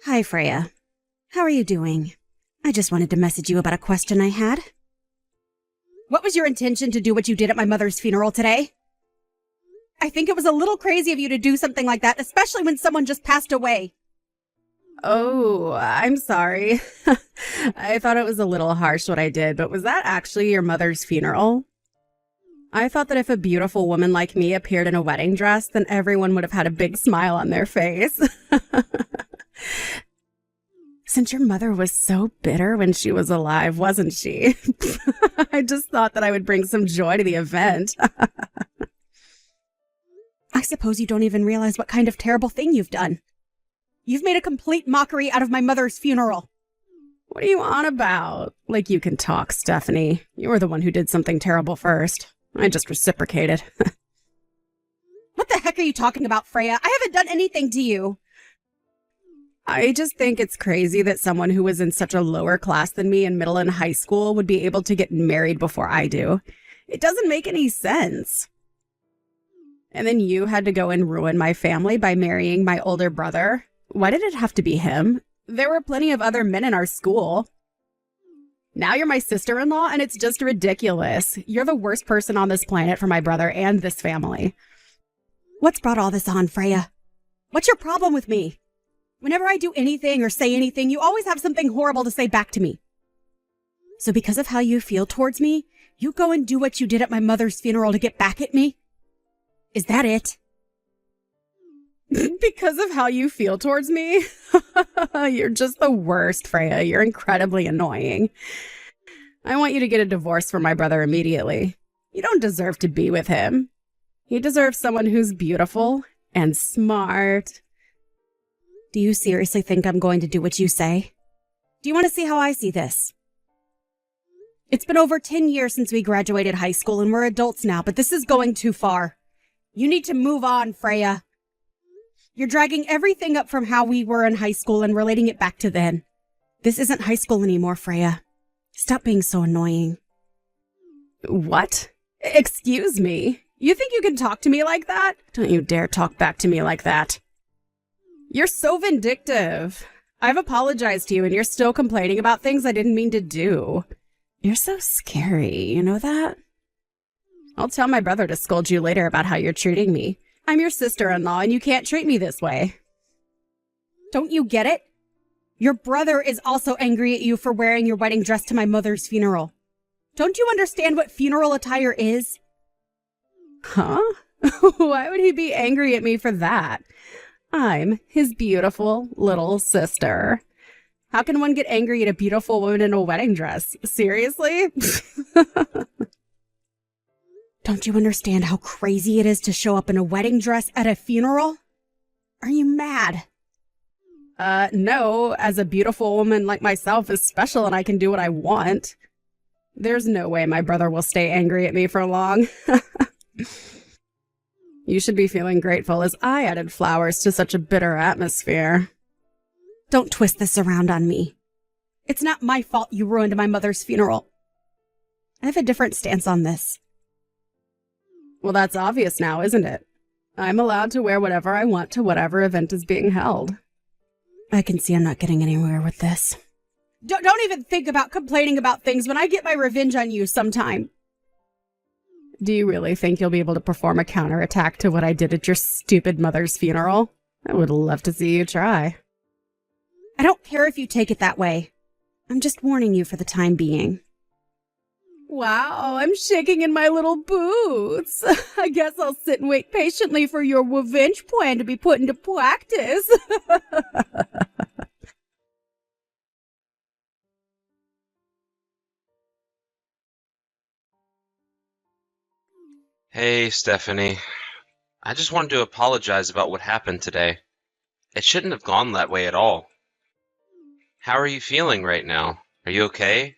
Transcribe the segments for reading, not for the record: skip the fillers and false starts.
Hi, Freya. How are you doing? I just wanted to message you about a question I had. What was your intention to do what you did at my mother's funeral today? I think it was a little crazy of you to do something like that, especially when someone just passed away. Oh, I'm sorry. I thought it was a little harsh what I did, but was that actually your mother's funeral? I thought that if a beautiful woman like me appeared in a wedding dress, then everyone would have had a big smile on their face. Since your mother was so bitter when she was alive, wasn't she? I just thought that I would bring some joy to the event. I suppose you don't even realize what kind of terrible thing you've done. You've made a complete mockery out of my mother's funeral. What are you on about? Like you can talk, Stephanie. You were the one who did something terrible first. I just reciprocated. What the heck are you talking about, Freya? I haven't done anything to you. I just think it's crazy that someone who was in such a lower class than me in middle and high school would be able to get married before I do. It doesn't make any sense. And then you had to go and ruin my family by marrying my older brother. Why did it have to be him? There were plenty of other men in our school. Now you're my sister-in-law, and it's just ridiculous. You're the worst person on this planet for my brother and this family. What's brought all this on, Freya? What's your problem with me? Whenever I do anything or say anything, you always have something horrible to say back to me. So because of how you feel towards me, you go and do what you did at my mother's funeral to get back at me? Is that it? Because of how you feel towards me? You're just the worst, Freya. You're incredibly annoying. I want you to get a divorce from my brother immediately. You don't deserve to be with him. He deserves someone who's beautiful and smart. Do you seriously think I'm going to do what you say? Do you want to see how I see this? It's been over 10 years since we graduated high school and we're adults now, but this is going too far. You need to move on, Freya. You're dragging everything up from how we were in high school and relating it back to then. This isn't high school anymore, Freya. Stop being so annoying. What? Excuse me? You think you can talk to me like that? Don't you dare talk back to me like that. You're so vindictive. I've apologized to you and you're still complaining about things I didn't mean to do. You're so scary, you know that? I'll tell my brother to scold you later about how you're treating me. I'm your sister-in-law and you can't treat me this way. Don't you get it? Your brother is also angry at you for wearing your wedding dress to my mother's funeral. Don't you understand what funeral attire is? Huh? Why would he be angry at me for that? I'm his beautiful little sister. How can one get angry at a beautiful woman in a wedding dress? Seriously? Don't you understand how crazy it is to show up in a wedding dress at a funeral? Are you mad? No. As a beautiful woman like myself is special and I can do what I want. There's no way my brother will stay angry at me for long. You should be feeling grateful as I added flowers to such a bitter atmosphere. Don't twist this around on me. It's not my fault you ruined my mother's funeral. I have a different stance on this. Well, that's obvious now, isn't it? I'm allowed to wear whatever I want to whatever event is being held. I can see I'm not getting anywhere with this. Don't even think about complaining about things when I get my revenge on you sometime. Do you really think you'll be able to perform a counterattack to what I did at your stupid mother's funeral? I would love to see you try. I don't care if you take it that way. I'm just warning you for the time being. Wow, I'm shaking in my little boots. I guess I'll sit and wait patiently for your revenge plan to be put into practice. Hey, Stephanie. I just wanted to apologize about what happened today. It shouldn't have gone that way at all. How are you feeling right now? Are you okay?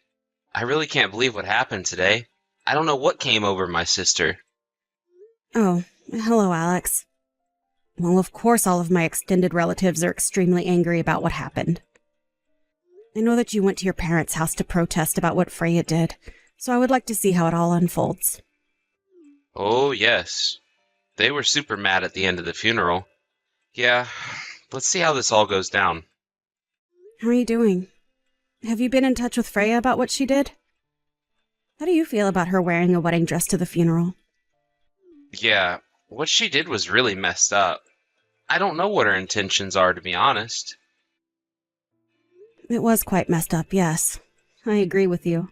I really can't believe what happened today. I don't know what came over my sister. Oh, hello, Alex. Well, of course all of my extended relatives are extremely angry about what happened. I know that you went to your parents' house to protest about what Freya did, so I would like to see how it all unfolds. Oh, yes. They were super mad at the end of the funeral. Yeah, let's see how this all goes down. How are you doing? Have you been in touch with Freya about what she did? How do you feel about her wearing a wedding dress to the funeral? Yeah, what she did was really messed up. I don't know what her intentions are, to be honest. It was quite messed up, yes. I agree with you.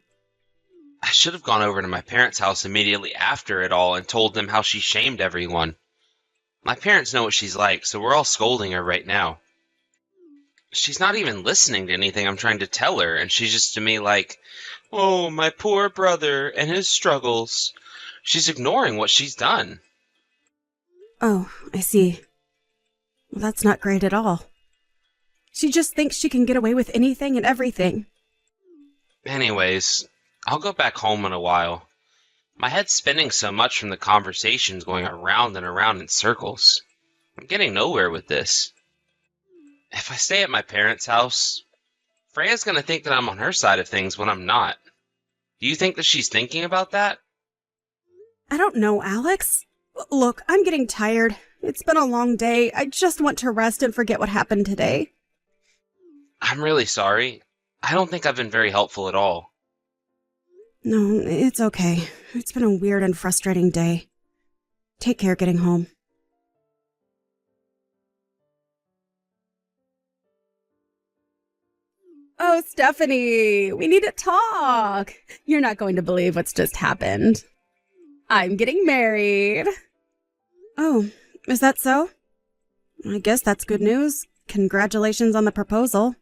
I should have gone over to my parents' house immediately after it all and told them how she shamed everyone. My parents know what she's like, so we're all scolding her right now. She's not even listening to anything I'm trying to tell her, and she's just to me like, oh, my poor brother and his struggles. She's ignoring what she's done. Oh, I see. Well, that's not great at all. She just thinks she can get away with anything and everything. Anyways, I'll go back home in a while. My head's spinning so much from the conversations going around and around in circles. I'm getting nowhere with this. If I stay at my parents' house, Freya's gonna think that I'm on her side of things when I'm not. Do you think that she's thinking about that? I don't know, Alex. Look, I'm getting tired. It's been a long day. I just want to rest and forget what happened today. I'm really sorry. I don't think I've been very helpful at all. No, it's okay. It's been a weird and frustrating day. Take care getting home. Oh, Stephanie, we need to talk. You're not going to believe what's just happened. I'm getting married. Oh, is that so? I guess that's good news. Congratulations on the proposal.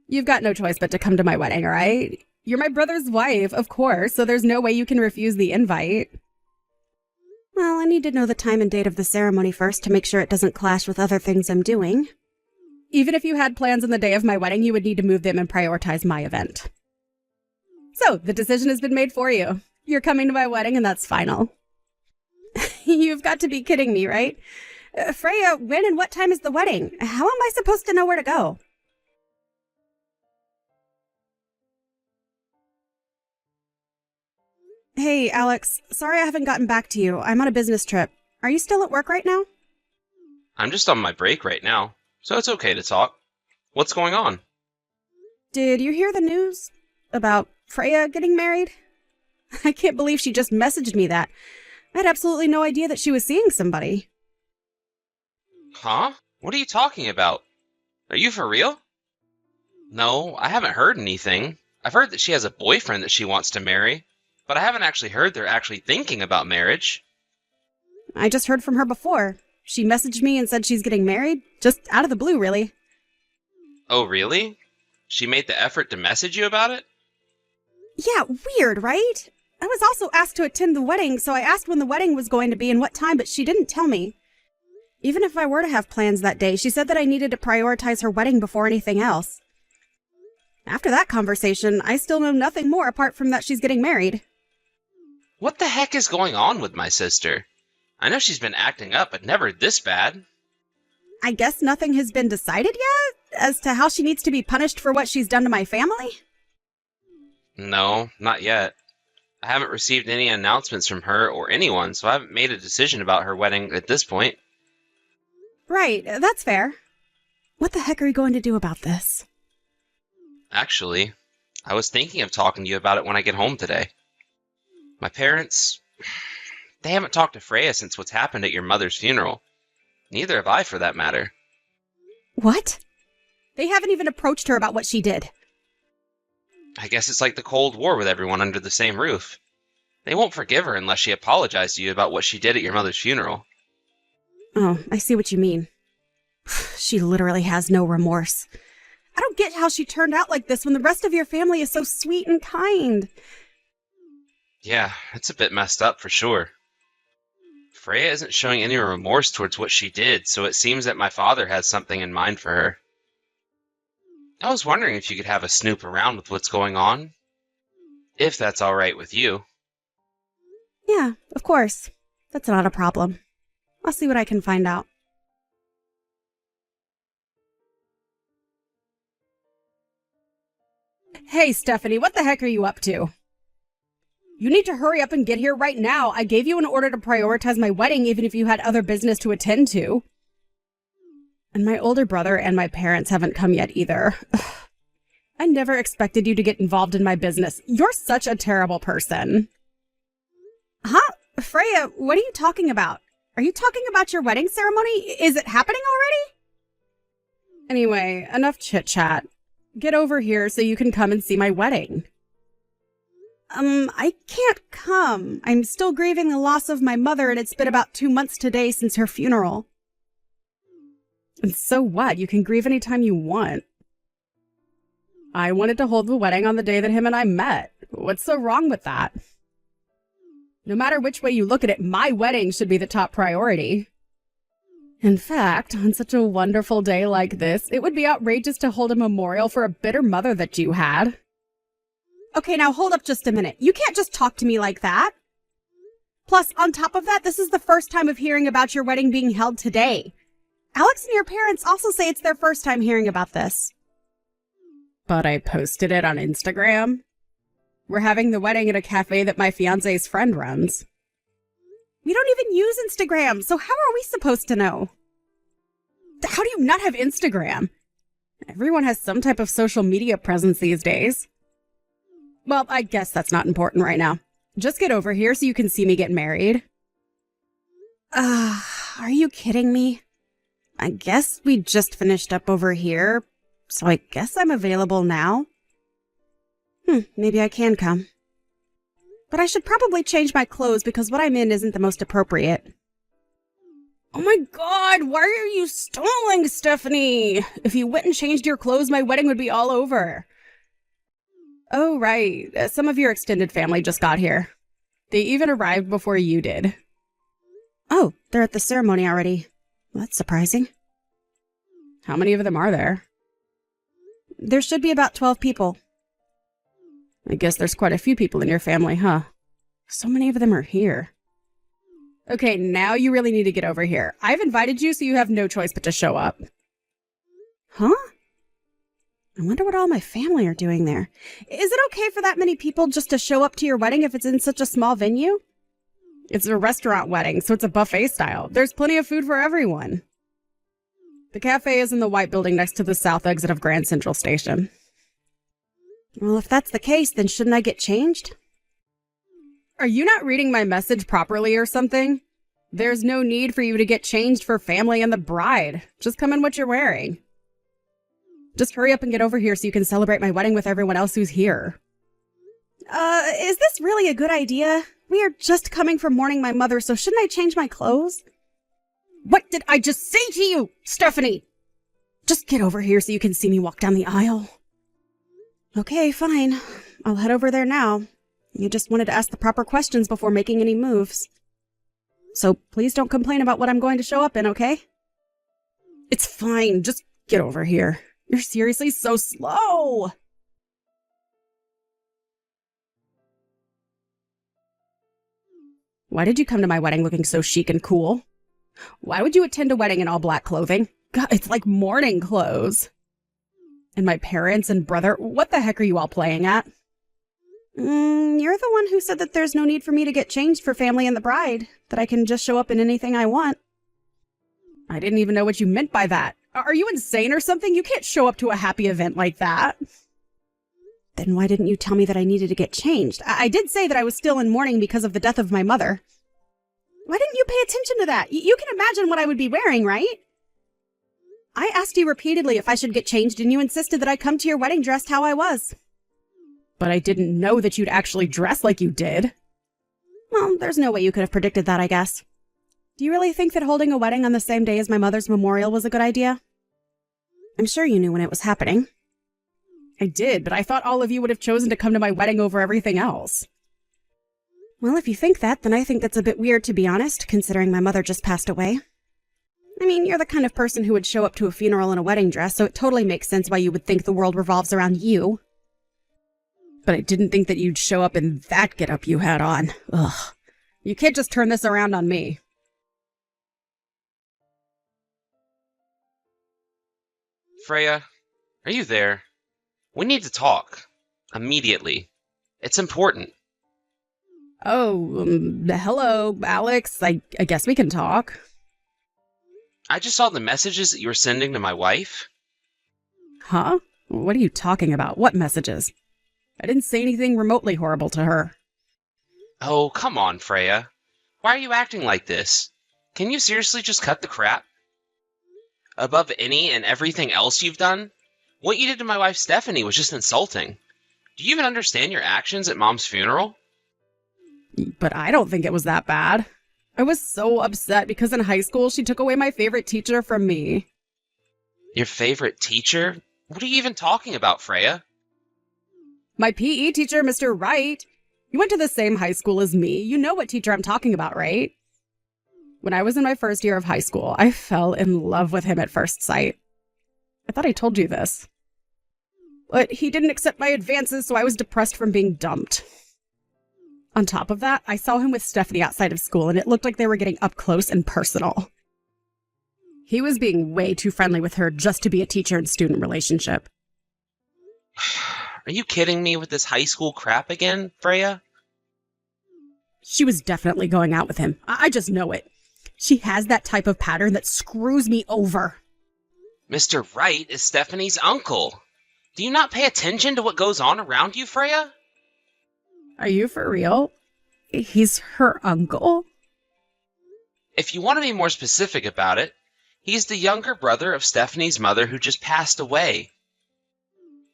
You've got no choice but to come to my wedding, right? You're my brother's wife, of course, so there's no way you can refuse the invite. Well, I need to know the time and date of the ceremony first to make sure it doesn't clash with other things I'm doing. Even if you had plans on the day of my wedding, you would need to move them and prioritize my event. So, the decision has been made for you. You're coming to my wedding, and that's final. You've got to be kidding me, right? Freya, when and what time is the wedding? How am I supposed to know where to go? Hey, Alex. Sorry I haven't gotten back to you. I'm on a business trip. Are you still at work right now? I'm just on my break right now, so it's okay to talk. What's going on? Did you hear the news about Freya getting married? I can't believe she just messaged me that. I had absolutely no idea that she was seeing somebody. Huh? What are you talking about? Are you for real? No, I haven't heard anything. I've heard that she has a boyfriend that she wants to marry, but I haven't actually heard they're actually thinking about marriage. I just heard from her before. She messaged me and said she's getting married, just out of the blue, really. Oh, really? She made the effort to message you about it? Yeah, weird, right? I was also asked to attend the wedding, so I asked when the wedding was going to be and what time, but she didn't tell me. Even if I were to have plans that day, she said that I needed to prioritize her wedding before anything else. After that conversation, I still know nothing more apart from that she's getting married. What the heck is going on with my sister? I know she's been acting up, but never this bad. I guess nothing has been decided yet as to how she needs to be punished for what she's done to my family? No, not yet. I haven't received any announcements from her or anyone, so I haven't made a decision about her wedding at this point. Right, that's fair. What the heck are we going to do about this? Actually, I was thinking of talking to you about it when I get home today. My parents, they haven't talked to Freya since what's happened at your mother's funeral. Neither have I, for that matter. What? They haven't even approached her about what she did. I guess it's like the Cold War with everyone under the same roof. They won't forgive her unless she apologized to you about what she did at your mother's funeral. Oh, I see what you mean. She literally has no remorse. I don't get how she turned out like this when the rest of your family is so sweet and kind. Yeah, it's a bit messed up for sure. Freya isn't showing any remorse towards what she did, so it seems that my father has something in mind for her. I was wondering if you could have a snoop around with what's going on. If that's alright with you. Yeah, of course. That's not a problem. I'll see what I can find out. Hey, Stephanie, what the heck are you up to? You need to hurry up and get here right now. I gave you an order to prioritize my wedding even if you had other business to attend to. And my older brother and my parents haven't come yet either. I never expected you to get involved in my business. You're such a terrible person. Huh? Freya, what are you talking about? Are you talking about your wedding ceremony? Is it happening already? Anyway, enough chit-chat. Get over here so you can come and see my wedding. I can't come. I'm still grieving the loss of my mother, and it's been about 2 months today since her funeral. And so what? You can grieve anytime you want. I wanted to hold the wedding on the day that him and I met. What's so wrong with that? No matter which way you look at it, my wedding should be the top priority. In fact, on such a wonderful day like this, it would be outrageous to hold a memorial for a bitter mother that you had. Okay, now hold up just a minute. You can't just talk to me like that. Plus, on top of that, this is the first time of hearing about your wedding being held today. Alex and your parents also say it's their first time hearing about this. But I posted it on Instagram. We're having the wedding at a cafe that my fiancé's friend runs. We don't even use Instagram, so how are we supposed to know? How do you not have Instagram? Everyone has some type of social media presence these days. Well, I guess that's not important right now. Just get over here so you can see me get married. Are you kidding me? I guess we just finished up over here, so I guess I'm available now. Maybe I can come. But I should probably change my clothes because what I'm in isn't the most appropriate. Oh my god, why are you stalling, Stephanie? If you went and changed your clothes, my wedding would be all over. Oh, right. Some of your extended family just got here. They even arrived before you did. Oh, they're at the ceremony already. Well, that's surprising. How many of them are there? There should be about 12 people. I guess there's quite a few people in your family, huh? So many of them are here. Okay, now you really need to get over here. I've invited you, so you have no choice but to show up. Huh? I wonder what all my family are doing there. Is it okay for that many people just to show up to your wedding if it's in such a small venue? It's a restaurant wedding, so it's a buffet style. There's plenty of food for everyone. The cafe is in the white building next to the south exit of Grand Central Station. Well, if that's the case, then shouldn't I get changed? Are you not reading my message properly or something? There's no need for you to get changed for family and the bride. Just come in what you're wearing. Just hurry up and get over here so you can celebrate my wedding with everyone else who's here. Is this really a good idea? We are just coming from mourning my mother, so shouldn't I change my clothes? What did I just say to you, Stephanie? Just get over here so you can see me walk down the aisle. Okay, fine. I'll head over there now. You just wanted to ask the proper questions before making any moves. So please don't complain about what I'm going to show up in, okay? It's fine. Just get over here. You're seriously so slow. Why did you come to my wedding looking so chic and cool? Why would you attend a wedding in all black clothing? God, it's like mourning clothes. And my parents and brother, what the heck are you all playing at? You're the one who said that there's no need for me to get changed for family and the bride, that I can just show up in anything I want. I didn't even know what you meant by that. Are you insane or something? You can't show up to a happy event like that. Then why didn't you tell me that I needed to get changed? I did say that I was still in mourning because of the death of my mother. Why didn't you pay attention to that? You can imagine what I would be wearing, right? I asked you repeatedly if I should get changed, and you insisted that I come to your wedding dressed how I was. But I didn't know that you'd actually dress like you did. Well, there's no way you could have predicted that, I guess. Do you really think that holding a wedding on the same day as my mother's memorial was a good idea? I'm sure you knew when it was happening. I did, but I thought all of you would have chosen to come to my wedding over everything else. Well, if you think that, then I think that's a bit weird, to be honest, considering my mother just passed away. I mean, you're the kind of person who would show up to a funeral in a wedding dress, so it totally makes sense why you would think the world revolves around you. But I didn't think that you'd show up in that getup you had on. Ugh. You can't just turn this around on me. Freya, are you there? We need to talk. Immediately. It's important. Oh, hello, Alex. I guess we can talk. I just saw the messages that you were sending to my wife. Huh? What are you talking about? What messages? I didn't say anything remotely horrible to her. Oh, come on, Freya. Why are you acting like this? Can you seriously just cut the crap? Above any and everything else you've done, what you did to my wife Stephanie was just insulting. Do you even understand your actions at Mom's funeral? But I don't think it was that bad. I was so upset because in high school she took away my favorite teacher from me. Your favorite teacher? What are you even talking about, Freya? My PE teacher, Mr. Wright. You went to the same high school as me. You know what teacher I'm talking about, right? When I was in my first year of high school, I fell in love with him at first sight. I thought I told you this. But he didn't accept my advances, so I was depressed from being dumped. On top of that, I saw him with Stephanie outside of school, and it looked like they were getting up close and personal. He was being way too friendly with her just to be a teacher and student relationship. Are you kidding me with this high school crap again, Freya? She was definitely going out with him. I just know it. She has that type of pattern that screws me over. Mr. Wright is Stephanie's uncle. Do you not pay attention to what goes on around you, Freya? Are you for real? He's her uncle? If you want to be more specific about it, he's the younger brother of Stephanie's mother who just passed away.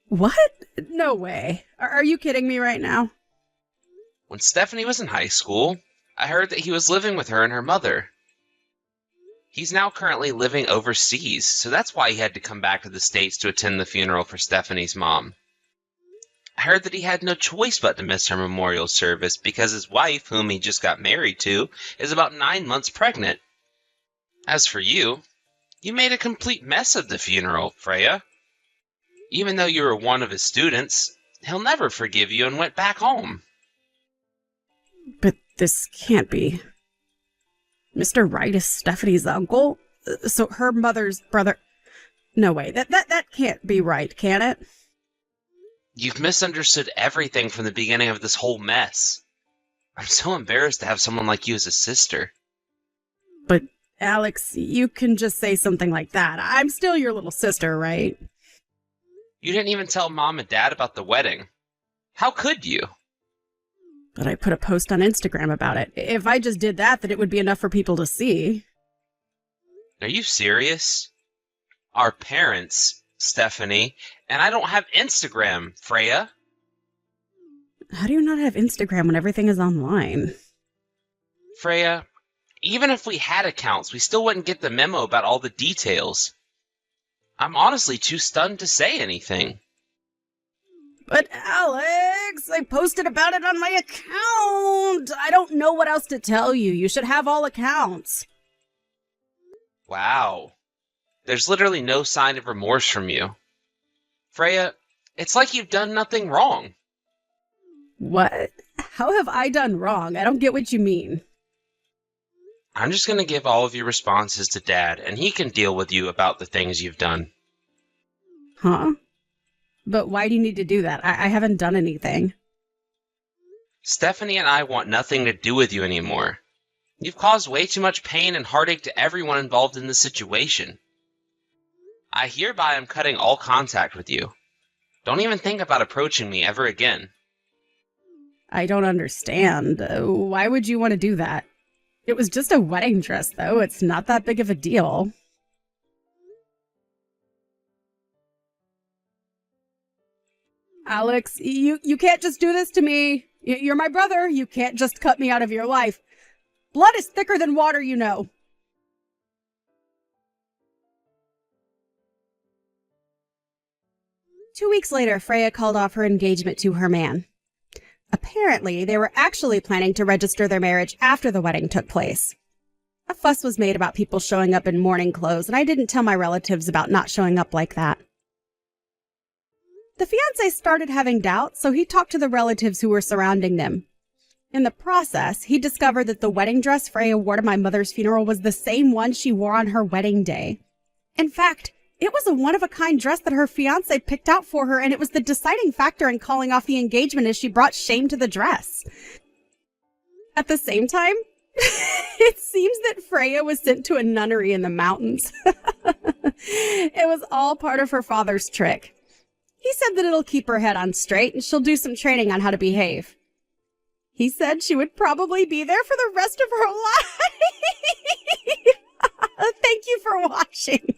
What? No way. Are you kidding me right now? When Stephanie was in high school, I heard that he was living with her and her mother. He's now currently living overseas, so that's why he had to come back to the States to attend the funeral for Stephanie's mom. I heard that he had no choice but to miss her memorial service because his wife, whom he just got married to, is about 9 months pregnant. As for you, you made a complete mess of the funeral, Freya. Even though you were one of his students, he'll never forgive you and went back home. But this can't be. Mr. Wright is Stephanie's uncle? So her mother's brother... No way, that can't be right, can it? You've misunderstood everything from the beginning of this whole mess. I'm so embarrassed to have someone like you as a sister. But, Alex, you can just say something like that. I'm still your little sister, right? You didn't even tell Mom and Dad about the wedding. How could you? But I put a post on Instagram about it. If I just did that, then it would be enough for people to see. Are you serious? Our parents, Stephanie, and I don't have Instagram, Freya. How do you not have Instagram when everything is online? Freya, even if we had accounts, we still wouldn't get the memo about all the details. I'm honestly too stunned to say anything. But Alex, I posted about it on my account. I don't know what else to tell you. You should have all accounts. Wow. There's literally no sign of remorse from you. Freya, it's like you've done nothing wrong. What? How have I done wrong? I don't get what you mean. I'm just going to give all of your responses to Dad, and he can deal with you about the things you've done. Huh? But why do you need to do that? I haven't done anything. Stephanie and I want nothing to do with you anymore. You've caused way too much pain and heartache to everyone involved in this situation. I hereby am cutting all contact with you. Don't even think about approaching me ever again. I don't understand. Why would you want to do that? It was just a wedding dress, though. It's not that big of a deal. Alex, you can't just do this to me. You're my brother. You can't just cut me out of your life. Blood is thicker than water, you know. Two weeks later, Freya called off her engagement to her man. Apparently, they were actually planning to register their marriage after the wedding took place. A fuss was made about people showing up in mourning clothes, and I didn't tell my relatives about not showing up like that. The fiancé started having doubts, so he talked to the relatives who were surrounding them. In the process, he discovered that the wedding dress Freya wore to my mother's funeral was the same one she wore on her wedding day. In fact, it was a one-of-a-kind dress that her fiancé picked out for her, and it was the deciding factor in calling off the engagement as she brought shame to the dress. At the same time, It seems that Freya was sent to a nunnery in the mountains. It was all part of her father's trick. He said that it'll keep her head on straight and she'll do some training on how to behave. He said she would probably be there for the rest of her life. Thank you for watching.